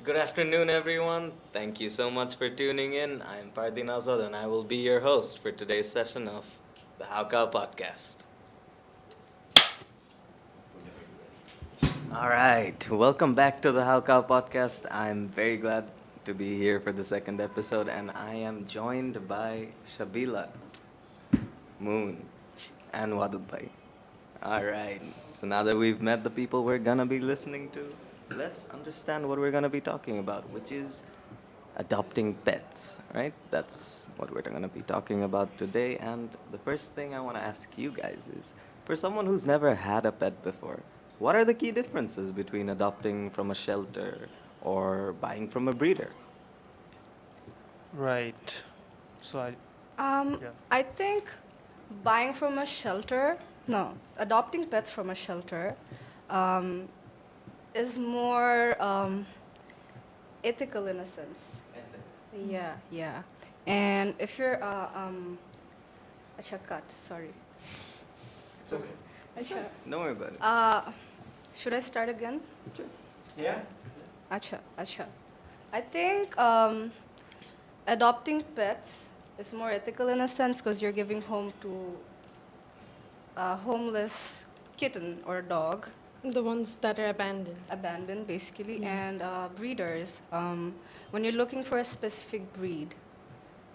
Good afternoon, everyone. Thank you so much for tuning in. I'm Pardin Azad, and I will be your host for today's session of the How Cow podcast. All right, welcome back to the How Cow podcast. I'm very glad to be here for the second episode, and I am joined by Shabila, Moon, and Wadud Bhai. All right, so now that we've met the people we're gonna be listening to, let's understand what we're gonna be talking about, which is adopting pets, right? That's what we're going to be talking about today. And the first thing I want to ask you guys is for someone who's never had a pet before, what are the key differences between adopting from a shelter or buying from a breeder? Right. So I yeah. I think buying from a shelter, no, adopting pets from a shelter um, is more ethical in a sense. Yeah, yeah. And if you're acha cut, sorry. It's okay. Acha. Don't worry about it. Should I start again? Yeah. Acha. I think adopting pets is more ethical in a sense because you're giving home to a homeless kitten or dog, The ones that are abandoned basically, Yeah. and breeders. When you're looking for a specific breed,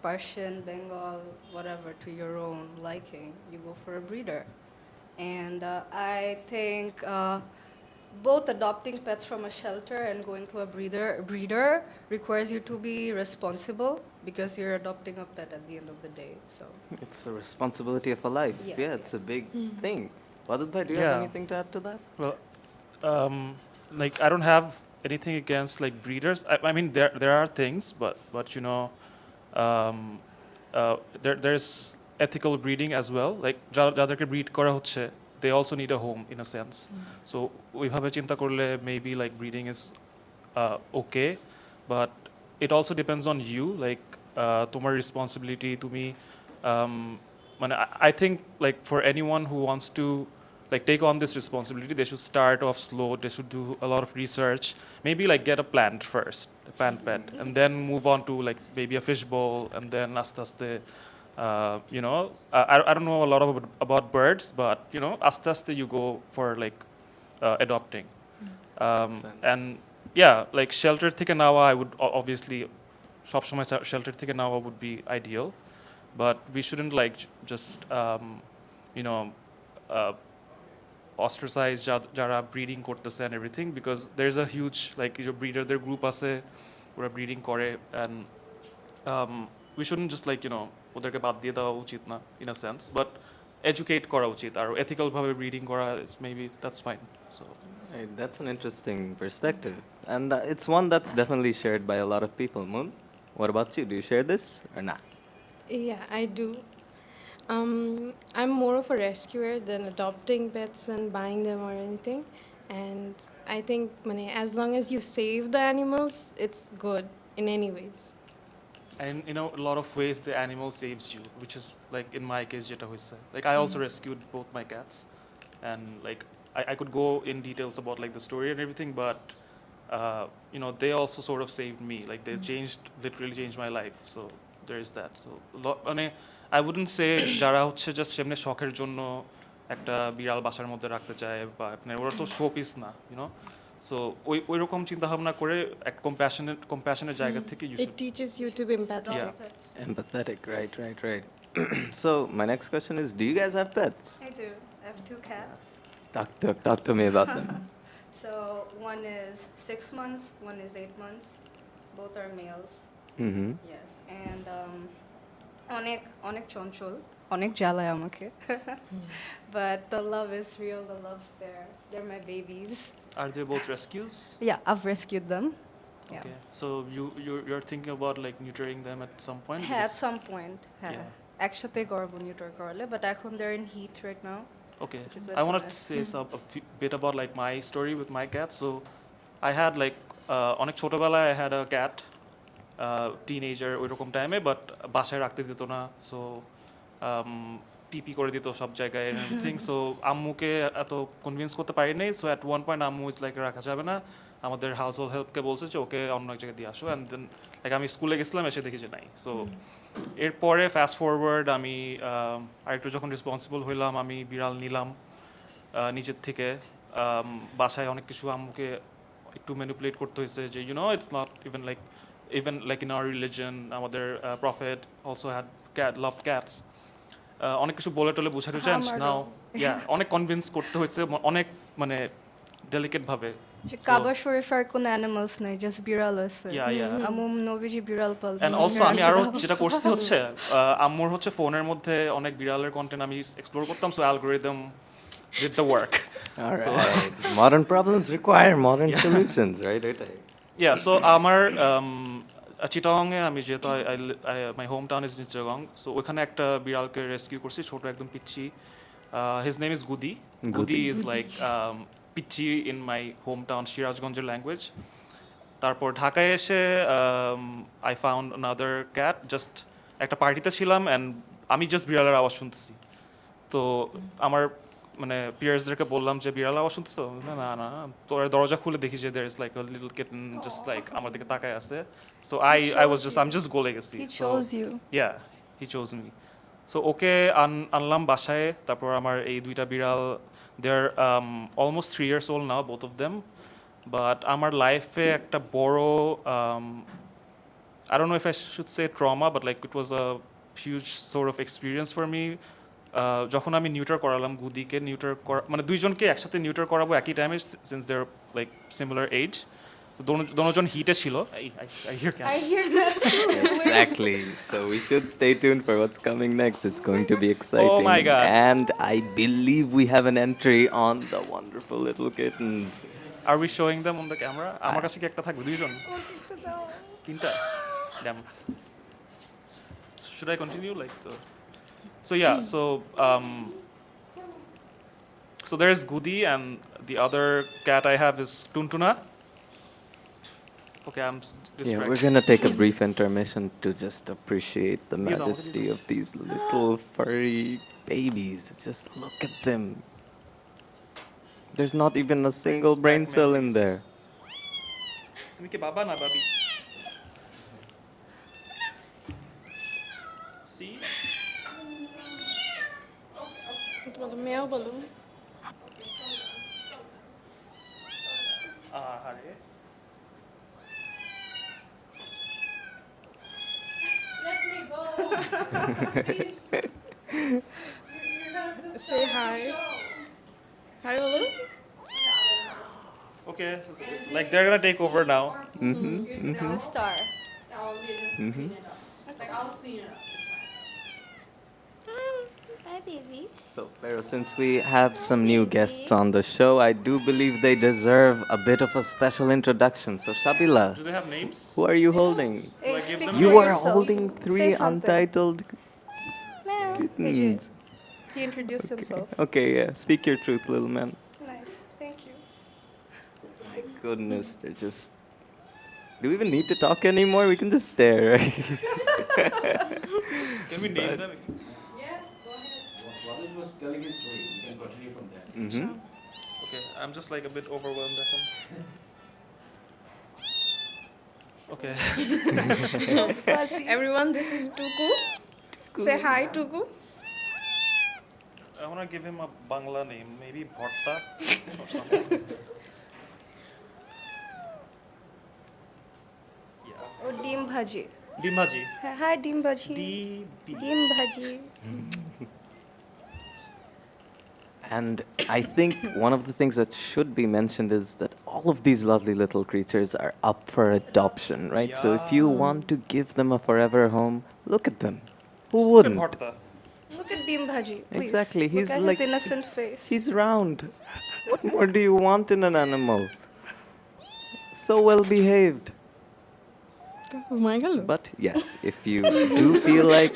Persian, Bengal, whatever, to your own liking, you go for a breeder. And I think both adopting pets from a shelter and going to a breeder requires you to be responsible because you're adopting a pet at the end of the day. So It's the responsibility of a life. Yeah. Yeah, it's a big thing. Wadud Bhai, do you Yeah. have anything to add to that? Well, like I don't have anything against like breeders. I mean there are things, but um, there's ethical breeding as well. Like যাদেরকে breed করা হচ্ছে, they also need a home in a sense. So ওইভাবে চিন্তা করলে maybe like breeding is okay, but it also depends on you. Like তোমার responsibility তুমি মানে I think like for anyone who wants to like take on this responsibility, they should start off slow. They should do a lot of research. Maybe like get a plant first, a plant pet, and then move on to like maybe a fish bowl, and then aste aste, I don't know a lot about birds, but aste aste you go for like adopting, Makes sense. and yeah, like shelter থেকে নেওয়া I would obviously সবসময় shelter থেকে নেওয়া would be ideal, but we shouldn't like just you know. Uh, ostracize যারা breeding করতেছে and everything, because there's a huge like breeder their group আছে ওরা breeding করে, and we shouldn't just like ওদেরকে বাদ দিয়ে দেওয়া উচিত না in a sense, but educate করা উচিত আর ethical ভাবে breeding করা is maybe that's fine. So Right, that's an interesting perspective. And it's one that's definitely shared by a lot of people. Moon, what about you? Do you share this or not? Yeah, I do. I'm more of a rescuer than adopting pets and buying them or anything. And I think as long as you save the animals, it's good in any ways. and a lot of ways the animal saves you, which is like in my case যেটা হয়েছে, like I also rescued both my cats, and like I could go in details about like the story and everything, but they also sort of saved me, like they literally changed my life, so there is that. So I wouldn't say যারা হচ্ছে just সেমনি শখের জন্য একটা বিড়াল বাসার মধ্যে রাখতে চায় বা আপনার ওরা তো শো পিস না, সো ওই রকম চিন্তা ভাবনা করে এক কম্প্যাশনের জায়গা থেকে you It should teaches you to be empathetic. adopt pets. Empathetic, right. So, my next question is, do you guys have pets? I do. I have two cats. Talk to me about them. So one is 6 months, one is 8 months. Both are males. Mm-hmm. Yes, and অনেক চঞ্চল, অনেক জ্বালায় আমাকে. But the love is real, the love's there. They're my babies. Are they both rescues? Yeah, I've rescued them. Yeah. Okay. So you're thinking about like neutering them at some point? হ্যাঁ, at Because- some point. হ্যাঁ, Yeah. একসাথে করবো neuter করলে, but এখন they're in heat right now. Okay. Which is I what's want to nice. say bit about like my story with my cat. So I had like অনেক ছোটবেলায় I had a cat, teenager ওইরকম টাইমে, but বাসায় রাখতে দিত না, so পিপি করে দিত সব জায়গায় এভরিথিং, সো আম্মুকে এত কনভিন্স করতে পারি নাই, সো অ্যাট ওয়ান পয়েন্ট আম্মু ইজ লাইক রাখা যাবে না, আমাদের হাউস হোল্ড হেল্পকে বলছে যে ওকে অন্য এক জায়গায় দিয়ে আসো, অ্যান্ড দেন লাইক আমি স্কুলে গেছিলাম, এসে দেখি যে নাই। সো এরপরে ফাস্ট ফরওয়ার্ড আমি আরেকটু যখন রেসপন্সিবল হইলাম, আমি বিড়াল নিলাম নিজের থেকে। বাসায় অনেক কিছু আম্মুকে একটু ম্যানিপুলেট করতে হয়েছে যে it's not even like in our religion, আমাদের prophet also had love cats. অনেক কিছু বলে টলে বুঝাতে চান নাও, অনেক কনভিন্স করতে হয়েছে, অনেক মানে ডেলিকেট ভাবে। যে কাবা শরীফের কোন অ্যানিমালস নাই, জাস্ট বিড়াল আছে। আম্মু নবীজি বিড়াল পালতেন। এন্ড অলসো আমি আরো যেটা করছি হচ্ছে আম্মুর হচ্ছে ফোনের মধ্যে অনেক বিড়ালের কন্টেন্ট আমি এক্সপ্লোর করতাম, so algorithm did the work. All right. Modern problems require modern solutions, right? Yeah, so আমার চিটাগংয়ে আমি যেহেতু my home town is Chittagong, so ওখানে একটা বিড়ালকে রেস্কিউ করছি, ছোট একদম পিচ্চি। His name is godi. Godi is like পিচ্চি ইন মাই হোম টাউন সিরাজগঞ্জের ল্যাঙ্গুয়েজ। তারপর ঢাকায় এসে I found another cat. Just একটা পার্টিতে ছিলাম অ্যান্ড আমি জাস্ট বিড়ালের আওয়াজ শুনতেছি। তো আমার মানে পিয়ার্সদেরকে বললাম যে বিড়াল আওয়াজ শুনতেছো? না না না। তো দরজা খুলে দেখি যে there is like a little kitten just like আমার দিকে তাকায় আছে। So I'm just গলে গেছি। He chose you. Yeah, he chose me. So ওকে আনলাম বাসায়। তারপর আমার এই দুইটা বিড়াল, they're almost 3 years old now, both of them. But আমার লাইফে একটা বড় I don't know if I should say trauma, but like it was a huge sort of experience for me. যখন আমি নিউটার করালাম গুদিকে, মানে দুইজনকে একসাথে নিউটার করাবো একই টাইমে, since they are like similar age. দোনোজন হিটে ছিল। I hear cats. I hear that too. Exactly. So we should stay tuned for what's coming next. It's going to be exciting. Oh my God. And I believe we have an entry on the wonderful little kittens. Are we showing them on the camera? আমার কাছে কি একটা থাকবে? দুইজন? তিনটা? Damn. Should I continue like the... So yeah, so there's Gudi, and the other cat I have is Tuntuna. Okay, I'm distracted. Yeah, we're gonna take a brief intermission to just appreciate the majesty of these little furry babies. Just look at them. There's not even a single brain cell in there. তুমি কি বাবা না বাবি? See? বলো মেয়াও বলো। আরে Let me go. Say hi. Hi বলো। okay, like they're gonna take over now. The star. Hi, babies. So, Pero, since we have some new guests on the show, I do believe they deserve a bit of a special introduction. So, Shabila, Do they have names? who are you holding? Hey, I give speak them for You are yourself. holding Say 3 something. untitled Meow. kittens. He introduced himself. Okay, yeah. Speak your truth, little man. Nice. Thank you. My goodness, they're just. Do we even need to talk anymore? We can just stare, right? Can we name them? Wadud was telling his story. We can continue from there. Okay, I'm just like a bit overwhelmed at him. Okay. Everyone, this is Tuku. Say hi, Tuku. I want to give him a Bangla name, maybe Bharta or something. Yeah. Oh, Dim Bhaji. Dimbaji. Hi, Dim Bhaji. Dim Bhaji. And I think one of the things that should be mentioned is that all of these lovely little creatures are up for adoption, right? So if you want to give them a forever home, look at them. Who wouldn't? Bharta. Look at Dim Bhaji, please. Exactly, he's Look at like- his innocent face. He's round. What more do you want in an animal? So well behaved. Oh my god. But yes, if you do feel like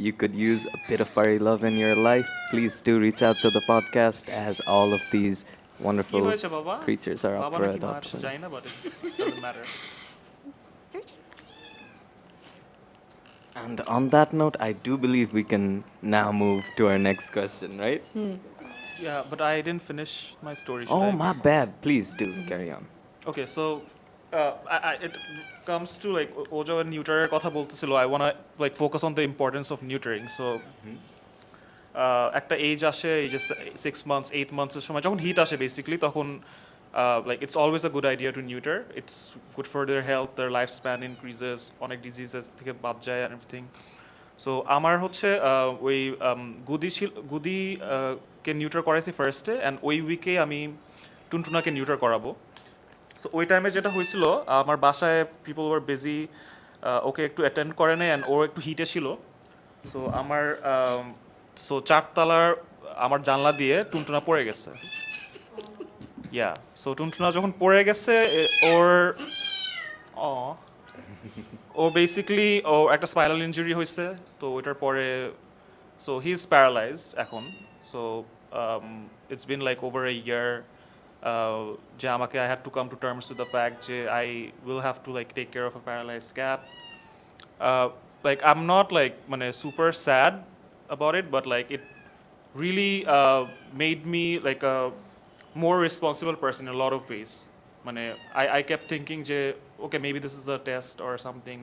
you could use a bit of furry love in your life, please do reach out to the podcast, as all of these কি wonderful হয়েছে বাবা? creatures are up বাবা for নাকি মা adoption. জানি না, but it doesn't matter. And on that note, I do believe we can now move to our next question, right? Yeah, but I didn't finish my story. Oh, should I? my bad. Please do carry on. Okay, so it comes to like Ojo and neuter কথা বলতেছিল. I wanna like focus on the importance of neutering. So একটা age আসে এই যে 6 months 8 months এর সময় যখন hit আসে বেসিক্যালি তখন like it's always a good idea to neuter. It's good for their health, their lifespan increases, অনেক diseases থেকে বাদ যায় and everything. So আমার হচ্ছে ওই গুদি কে নিউটার করাইছি ফার্স্টে অ্যান্ড ওই উইকে আমি টুনটুনাকে নিউটার করাবো. সো ওই টাইমে যেটা হয়েছিল আমার বাসায় পিপল ওয়ার বিজি, ওকে একটু অ্যাটেন্ড করে নেয় অ্যান্ড ও একটু হিটে ছিল. সো আমার চারতলার আমার জানলা দিয়ে টুনটুনা পড়ে গেছে. ইয়া, সো টুনটুনা যখন পড়ে গেছে ওর ও বেসিক্যালি ও একটা স্পাইনাল ইনজুরি হয়েছে. তো ওইটার পরে সো হি ইজ প্যারালাইজড এখন. So it's been like over a year যে আমাকে I had to come to terms with the fact যে I will have to like take care of a paralysed cat. Like I'm not like মানে super sad about it, but like it really made me like a more responsible person in a lot of ways. মানে I kept thinking যে okay maybe this is a test or something.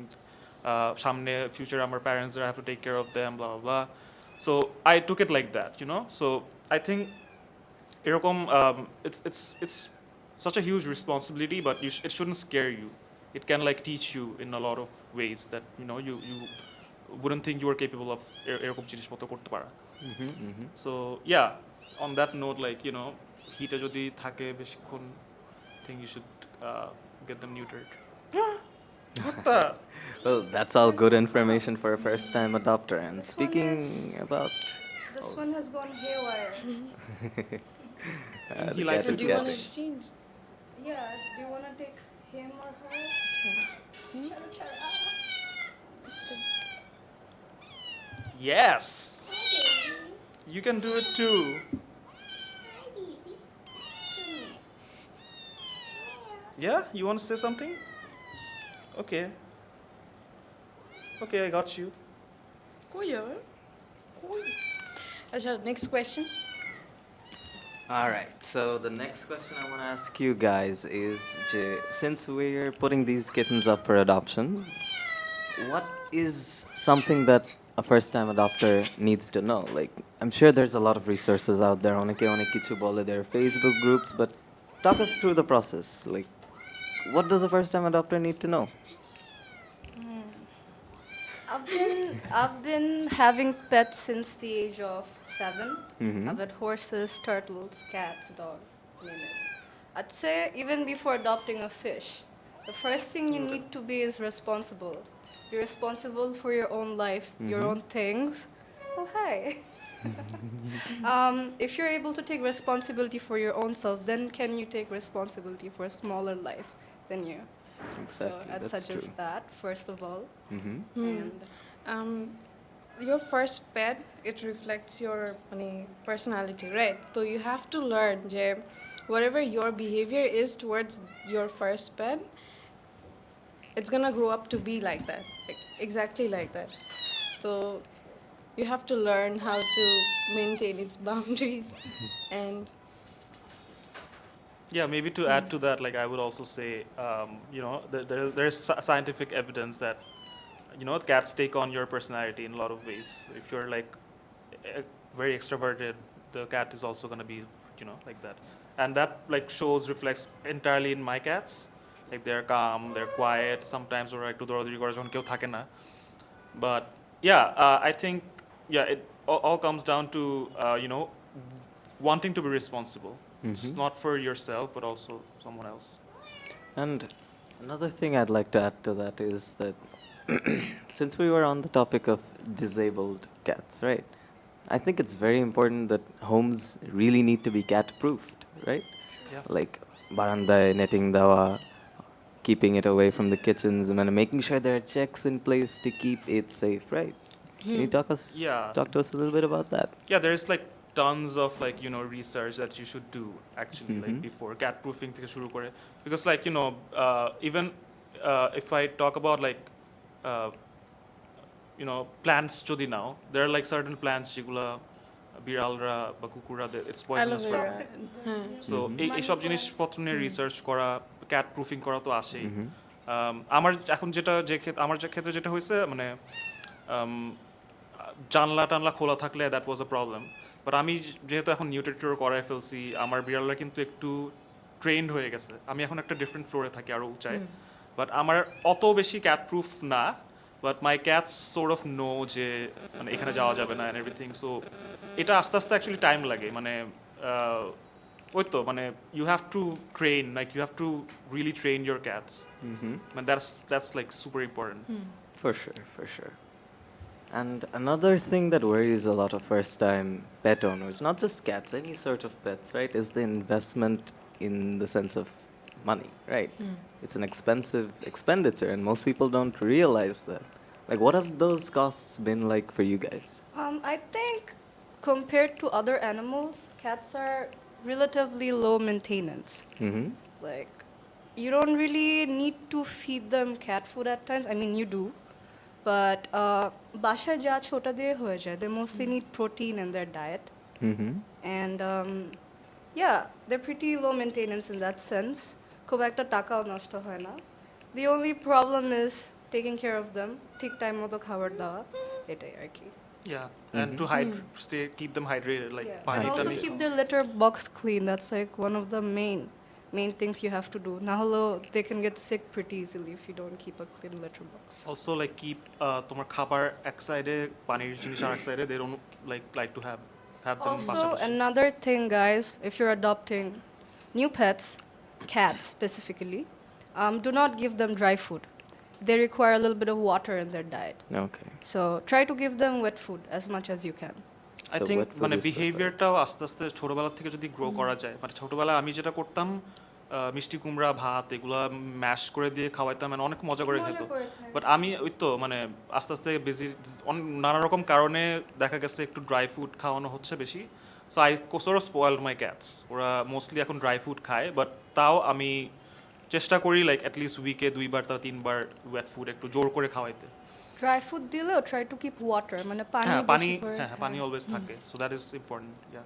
সামনে future আমার parents I have to take care of them blah blah blah. So I took it like that, you know. So I think এরকম it's such a huge responsibility, but it shouldn't scare you. It can like teach you in a lot of ways that you know you wouldn't think you were capable of এরকম জিনিসপত্র করতে পারা. So yeah, on that note, like you know, হিটে যদি থাকে বেশিক্ষণ, I think you should get them neutered. What the? Well, that's all good information for a first-time adopter. And This one speaking is- about This one has gone haywire. He the likes cat it is Do you want to getting- exchange? Yeah, do you want to take him or her? Chalo, chalo. Yes, you can do it too. Yeah, you want to say something? Okay. Okay, I got you. Acha, next question. All right. So the next question I want to ask you guys is, since we're putting these kittens up for adoption, what is something that a first-time adopter needs to know? Like, I'm sure there's a lot of resources out there. Oneke kichu bole, there are Facebook groups, but talk us through the process. Like, what does a first-time adopter need to know? I've been having pets since the age of 7. Mhm. I've had horses, turtles, cats, dogs, name it. I'd say even before adopting a fish, the first thing you need to be is responsible. Be responsible for your own life, your own things. Oh, hi. If you're able to take responsibility for your own self, then can you take responsibility for a smaller life than you? Exactly. So I'd that's suggest true. that, first of all. Mm-hmm. And Your first pet, it reflects your personality, right? So you have to learn যে whatever your behavior is towards your first pet, it's gonna grow up to be like that, like exactly like that. So you have to learn how to maintain its boundaries and Yeah, maybe to add to that, like I would also say, you know, there's scientific evidence that, you know, cats take on your personality in a lot of ways. If you're like very extroverted, the cat is also going to be, you know, like that. And that like reflects entirely in my cats. Like they're calm, they're quiet. Sometimes or একটু দৌড়াদৌড়ি করে যখন কেউ থাকে না. But yeah, I think it all comes down to you know, wanting to be responsible. Just not for yourself, but also someone else. And another thing I'd like to add to that is that since we were on the topic of disabled cats, right? I think it's very important that homes really need to be cat-proofed, right? Yeah. Like barandai, netting dawa, keeping it away from the kitchens, and making sure there are checks in place to keep it safe, right? Can you talk to us a little bit about that? Yeah, there's like tons of like, you know, research that you should do actually like before cat proofing থেকে শুরু করে, because like, you know, even if I talk about like you know, plants যদি নাও, there are like certain plants যেগুলা বিড়ালরা বা কুকুররা it's poisonous for them. aloe vera. So এইসব জিনিসপত্র নিয়ে research করা, ক্যাট প্রুফিং করা তো আসেই। আমার এখন আমার যে ক্ষেত্রে যেটা হয়েছে মানে জানলা টানলা খোলা থাকলে that was a problem, but আমি যেহেতু এখন নিউট্রিটর করায় ফেলছি, আমার বিড়ালরা কিন্তু একটু ট্রেন্ড হয়ে গেছে। আমি এখন একটা ডিফারেন্ট ফ্লোরে থাকি, আরও উঁচায়, বাট আমার অত বেশি ক্যাট প্রুফ না, but my cats sort of know যে মানে এখানে যাওয়া যাবে না অ্যান্ড এভরিথিং। সো এটা আস্তে আস্তে অ্যাকচুয়ালি টাইম লাগে, মানে ওই তো মানে you have to train, like you have to really train your cats, মানে that's like super important. For sure, for sure. And another thing that worries a lot of first-time pet owners, not just cats, any sort of pets, right, is the investment in the sense of money, right? It's an expensive expenditure, and most people don't realize that. Like, what have those costs been like for you guys? I think compared to other animals, cats are relatively low maintenance. Mm-hmm. Like, you don't really need to feed them cat food at times. I mean, you do. But basha ja chota diye hoye jay. They mostly need protein in their diet. Mm-hmm. And yeah, they're pretty low maintenance in that sense. Khub ekta takao noshto hoy na. The only problem is taking care of them. Thik time moto khabar dawa. Etai ar ki. Yeah, and to keep them hydrated, like Yeah. পানি And also টানি। keep their litter box clean. That's like one of the main things you have to do. Naholo they can get sick pretty easily if you don't keep a clean litter box. Also like keep তোমার খাবার এক সাইডে, পানির জিনিস আর এক সাইডে, they don't like to have them Also, পাশাপাশি। another thing, guys, if you're adopting new pets, cats specifically, do not give them dry food. They require a little bit of water in their diet. Okay. So try to give them wet food as much as you can. I So think wet food মানে is preferred. বিহেভিয়ারটাও আস্তে আস্তে ছোটবেলা থেকে যদি grow করা যায়, মানে ছোটবেলায় আমি যেটা করতাম মিষ্টি কুমড়া ভাত এগুলা ম্যাশ করে দিয়ে খাওয়াইতাম, মানে অনেক মজা করে খেত। বাট আমি ওই তো মানে আস্তে আস্তে বেশি নানা রকম কারণে দেখা গেছে একটু ড্রাই ফুড খাওয়ানো হচ্ছে বেশি। So I sort of spoiled my cats. ওরা মোস্টলি এখন ড্রাই ফুড খায়, বাট তাও আমি চেষ্টা করি লাইক অ্যাটলিস্ট উইকে 2বার বা 3বার ওয়েট ফুড একটু জোর করে খাওয়াইতে। Dry food দিলেও try to keep water. মানে পানি হ্যাঁ পানি, বেশি করে- হ্যাঁ পানি অলওয়েজ থাকে, সো দ্যাট ইজ ইম্পর্টেন্ট। ইয়া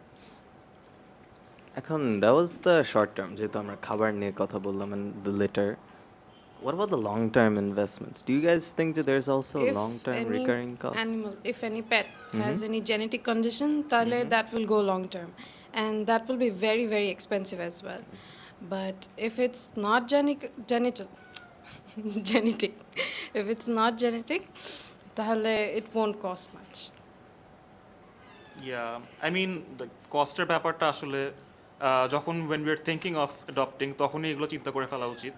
এখন that was the short term, যেহেতু আমরা খাবার নিয়ে কথা বললাম and the litter. What about the long-term investments? Do you guys think that there's also If long-term any recurring costs? animal, if any pet has any genetic condition, তাহলে that will go long term, and that will be very very expensive as well. But if it's not genetic, if it's not genetic, তাহলে it won't cost much. I mean the কস্টের ব্যাপারটা আসলে যখন when we are thinking of adopting তখনই এগুলো চিন্তা করে ফেলা উচিত।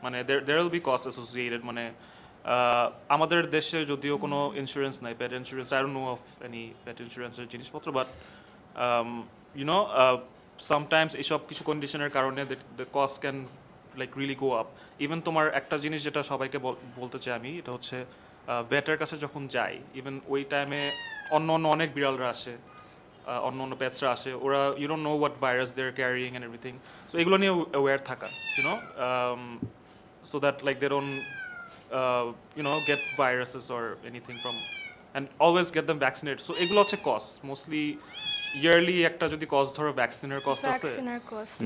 মানে there will be costs associated, মানে আমাদের দেশে যদিও কোনো ইন্স্যুরেন্স নাই, pet insurance, I don't know of any pet ইন্স্যুরেন্সের জিনিসপত্র, বাট ইউনো সামটাইমস এইসব কিছু কন্ডিশনের কারণে the cost can like really go up. Even তোমার একটা জিনিস যেটা সবাইকে বলতে চাই আমি, এটা হচ্ছে ভেটের কাছে যখন যাই, ইভেন ওই টাইমে অন্য অনেক বিড়ালরা আসে, অন্য পেটসরা আসে, ওরা you don't know what virus they are carrying and everything. So এগুলো নিয়ে অ্যাওয়্যার থাকা, you know, so that like they don't get viruses or anything from, and always get them vaccinated. So এগুলো হচ্ছে কস্ট, মোস্টলি ইয়ারলি একটা যদি cost ধরো ভ্যাকসিনের cost আছে, Vaccine or cost.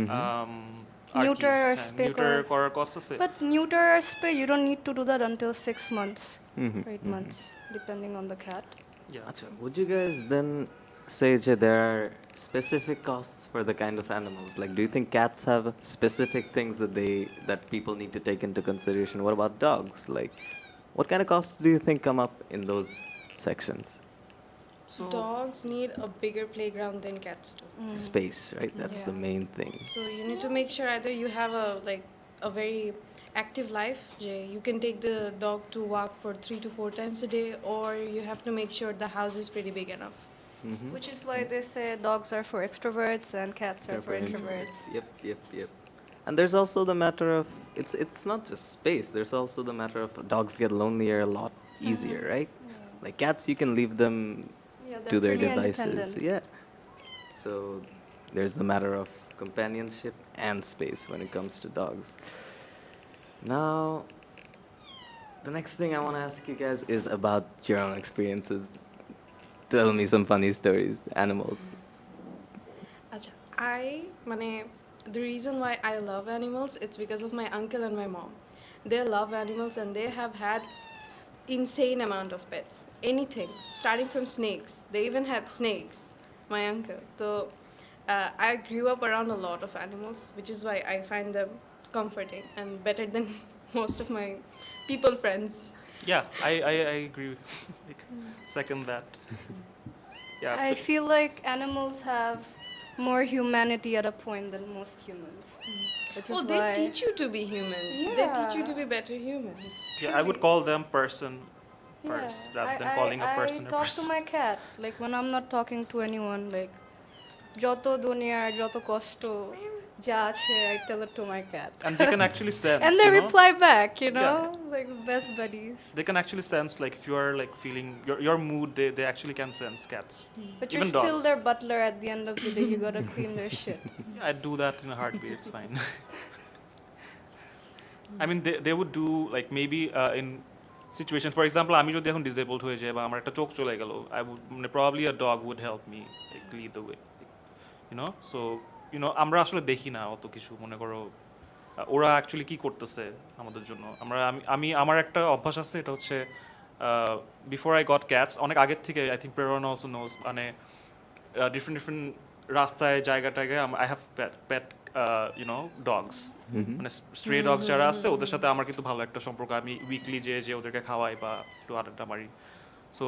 Neuter Neuter or spay করার কস্ট আছে। But neuter or spay, you don't need to do that until 6 months, Mhm, or 8 months, depending on the cat. Yeah. Acha, would you guys then say that there are specific costs for the kind of animals? Like, do you think cats have specific things that people need to take into consideration? What about dogs? Like, what kind of costs do you think come up in those sections? So Dogs need a bigger playground than cats do. Space, right? That's the Yeah. main thing. So you need to make sure either you have a very active life, you can take the dog to walk for 3 to 4 times a day, or you have to make sure the house is pretty big enough. Mm-hmm. Which is why they say dogs are for extroverts and cats are for introverts. Yep. And there's also the matter of it's not just space. There's also the matter of dogs get lonelier a lot easier, right? Like cats, you can leave them Yeah, they're to their pretty devices. independent. Yeah. So there's the matter of companionship and space when it comes to dogs. Now, the next thing I want to ask you guys is about your own experiences. Tell me some funny stories, animals. আচ্ছা, I মানে the reason why I love animals, it's because of my uncle and my mom. They love animals and they have had insane amount of pets. Anything, starting from snakes. They even had snakes, my uncle. So I grew up around a lot of animals, which is why I find them comforting and better than most of my people friends. Yeah, I agree. Like, second that. Yeah. I feel like animals have more humanity at a point than most humans. Which is They why teach you to be humans. They teach you Yeah. to be better humans. Yeah, I would call them person first Yeah. rather than calling a person I a talk person. to my cat. Like when I'm not talking to anyone, like joto দুনিয়ার যত কষ্ট যা আছে, I tell it to my cat. And they can actually sense. And they you know? reply back, you Yeah. know, like best buddies. They can actually sense, like, if you are like feeling your mood, they actually can sense cats. But you're Even still dogs. their butler at the end of the day. You gotta clean their shit. Yeah, I'd do that in a heartbeat. It's fine. I mean, they would do like maybe in situation. For example, আমি যদি এখন disabled হয়ে যাই বা আমার একটা চোখ চলে গেল, I would probably a dog would help me like lead the way. You know, so আমরা আসলে দেখি না অত কিছু, মনে করো ওরা অ্যাকচুয়ালি কি করতেছে আমাদের জন্য। আমার একটা অভ্যাস আছে, এটা হচ্ছে বিফোর আই গট ক্যাটস, অনেক আগের থেকে আই থিঙ্ক প্রেরণ অলসো নোজ, মানে ডিফারেন্ট রাস্তায় জায়গায় আই হ্যাভ প্যাট ডগস, মানে স্ট্রে ডগস যারা আছে ওদের সাথে আমার কিন্তু ভালো একটা সম্পর্ক। আমি উইকলি যে ওদেরকে খাওয়াই বা একটু আড্ডা মারি। সো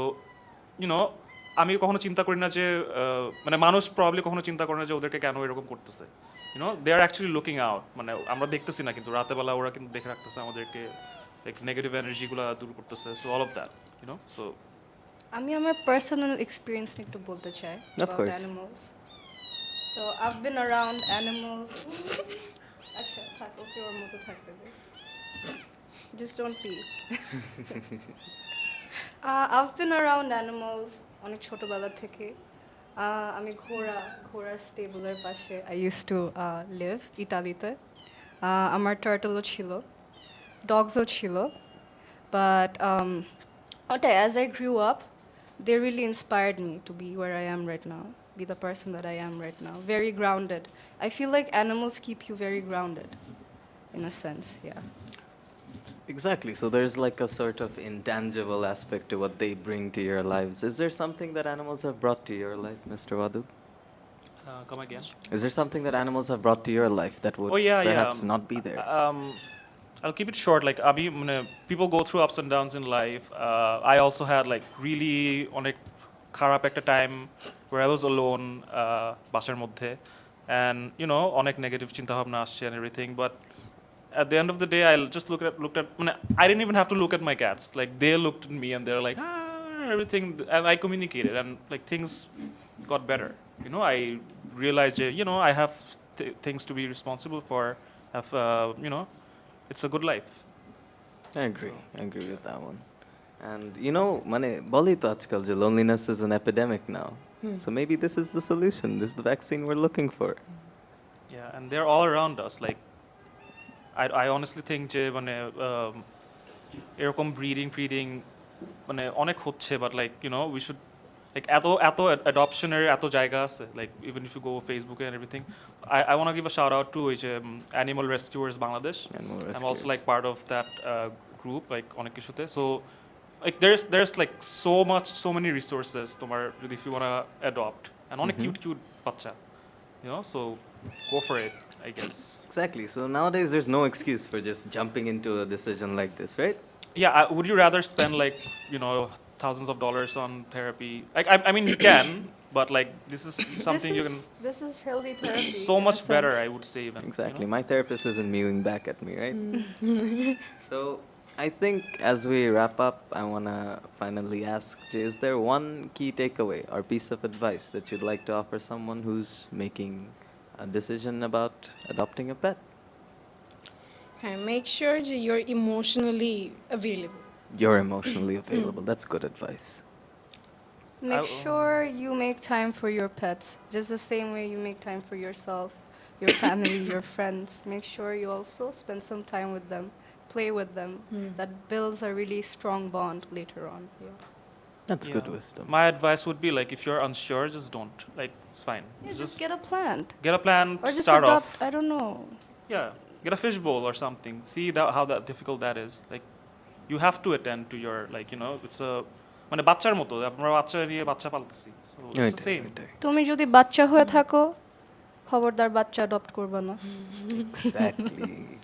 আমি কখনো চিন্তা করি না যে মানে মানুষ প্রবাবলি কখনো চিন্তা করে না যে ওদেরকে কেন এরকম করতেছে। দে আর অ্যাকচুয়ালি লুকিং আউট, মানে আমরা দেখতেছি না কিন্তু রাতেবেলা ওরা কিন্তু দেখে রাখতেছে আমাদেরকে, লাইক নেগেটিভ এনার্জিগুলো দূর করতেছে। So all of that so আমি আমার পার্সোনাল এক্সপিরিয়েন্স একটু বলতে চাই Of about course. animals. So I've been around animals. আচ্ছা থাক, ওকে ওর মতো থাকতে দে, just don't pee. I've been around animals অনেক ছোটবেলা থেকে। আমি ঘোড়ার স্টেবলের পাশে I used to live ইতালিতে। আমার টার্টলও ছিল, ডগসও ছিল, but ওটা as I grew up, they really inspired me to be where I am right now, be the person that I am right now, very grounded. I feel like animals keep you very grounded in a sense, yeah. Exactly. So there's like a sort of intangible aspect to what they bring to your lives. Is there something that animals have brought to your life, Mr. Wadud? come again. Is there something that animals have brought to your life that would Oh, yeah, perhaps not be there? I'll keep it short. Like people go through ups and downs in life. I also had like really অনেক খারাপ একটা time where I was alone বাসার মধ্যে, and অনেক negative চিন্তা ভাবনা আসছে and everything, but at the end of the day I just looked at I didn't even have to look at my cats. Like they looked at me and they're like everything, and I communicated and like things got better. I realized I have things to be responsible for, have it's a good life. I agree with that one. And মানে বলি তো আজকাল যে loneliness is an epidemic now. So maybe this is the solution. This is the vaccine we're looking for. Yeah, and they're all around us. Like I honestly think যে এরকম breeding মানে অনেক হচ্ছে, but like we should like এত adoptionের এত জায়গা আছে, like even if you go Facebook and everything. I want to give a shout out to Animal Rescuers Bangladesh. Animal I'm also rescuers. like part of that group, like অনেক কিছুতে. So like there's like so many resources তোমার যদি if you want to adopt, and অনেক cute বাচ্চা, so go for it, I guess. Exactly. So nowadays there's no excuse for just jumping into a decision like this, right? Yeah, would you rather spend like thousands of dollars on therapy? Like I mean you can, but like this is something you can This is healthy therapy. so in a much better, sense. I would say even. Exactly. My therapist isn't mewing back at me, right? So I think as we wrap up, I want to finally ask, Jay, is there one key takeaway or piece of advice that you'd like to offer someone who's making a decision about adopting a pet? Make sure that you're emotionally available. You're emotionally available. That's good advice. Make sure you make time for your pets, just the same way you make time for yourself, your family, your friends. Make sure you also spend some time with them, play with them. That builds a really strong bond later on. Yeah. That's good Yeah. wisdom. My advice would be like if you're unsure, just don't. Like it's fine. Yeah, just get a plant. Get a plan. Or just Start adopt, off. I don't know. Yeah, get a fishbowl or something. See that how that difficult that is. Like you have to attend to your like it's a মানে বাচ্চার মতো আমরা বাচ্চা নিয়ে বাচ্চা পালতেছি so it's the same. তুমি যদি বাচ্চা হয়ে থাকো খবরদার বাচ্চা অ্যাডপ্ট করবে না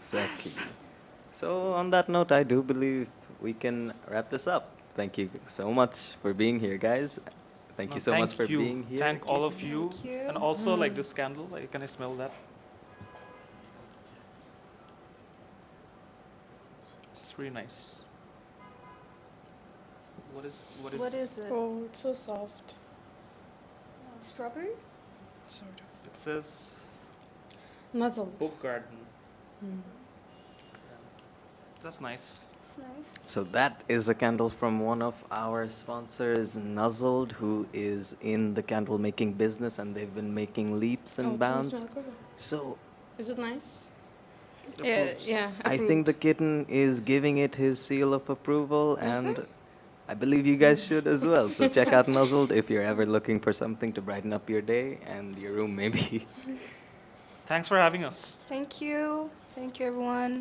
Exactly. So on that note, I do believe we can wrap this up. Thank you so much for being here, guys. Thank you so much for being here. Thank all of you. Thank you. And also like this candle, like can I smell that? It's really nice. What is it? Oh, it's so soft. Strawberry? Sort of. it says Nuzzled. book garden. That's nice. It's nice. So that is a candle from one of our sponsors, Nuzzled, who is in the candle making business, and they've been making leaps and Oh, bounds. can you smell it? So Is it nice? Approves. Yeah. I think the approved. kitten is giving it his seal of approval, and I believe you guys should as well. So check out Nuzzled if you're ever looking for something to brighten up your day and your room maybe. Thanks for having us. Thank you. Thank you, everyone.